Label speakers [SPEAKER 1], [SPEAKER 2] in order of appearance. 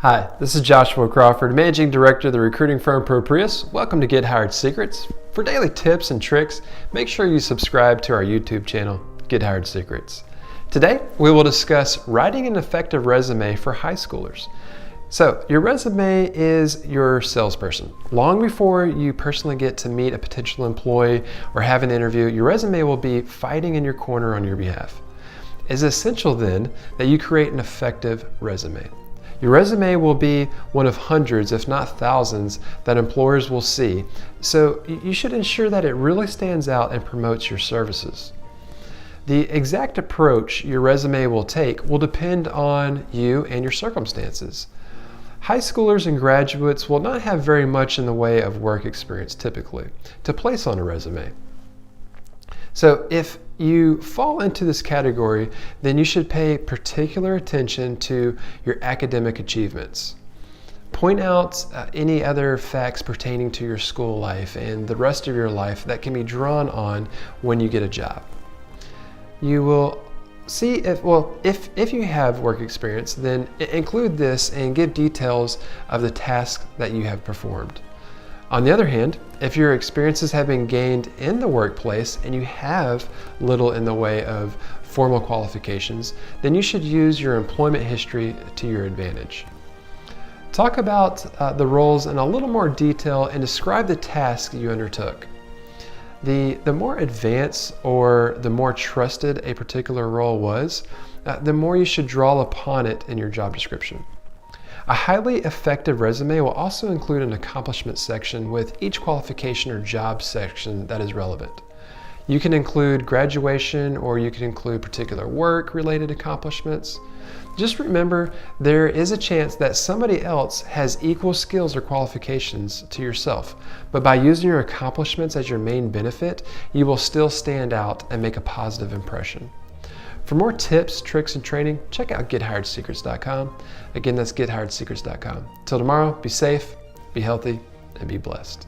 [SPEAKER 1] Hi, this is Joshua Crawford, Managing Director of the recruiting firm PROPRIUS. Welcome to Get Hired Secrets. For daily tips and tricks, make sure you subscribe to our YouTube channel, Get Hired Secrets. Today, we will discuss writing an effective resume for high schoolers. So, your resume is your salesperson. Long before you personally get to meet a potential employee or have an interview, your resume will be fighting in your corner on your behalf. It's essential then that you create an effective resume. Your resume will be one of hundreds, if not thousands, that employers will see, so you should ensure that it really stands out and promotes your services. The exact approach your resume will take will depend on you and your circumstances. High schoolers and graduates will not have very much in the way of work experience typically to place on a resume. So if you fall into this category, then you should pay particular attention to your academic achievements. Point out any other facts pertaining to your school life and the rest of your life that can be drawn on when you get a job. You will see if you have work experience, then include this and give details of the task that you have performed. On the other hand, if your experiences have been gained in the workplace and you have little in the way of formal qualifications, then you should use your employment history to your advantage. Talk about the roles in a little more detail and describe the task you undertook. The more advanced or the more trusted a particular role was, the more you should draw upon it in your job description. A highly effective resume will also include an accomplishment section with each qualification or job section that is relevant. You can include graduation or you can include particular work-related accomplishments. Just remember, there is a chance that somebody else has equal skills or qualifications to yourself, but by using your accomplishments as your main benefit, you will still stand out and make a positive impression. For more tips, tricks, and training, check out GetHiredSecrets.com. Again, that's GetHiredSecrets.com. Till tomorrow, be safe, be healthy, and be blessed.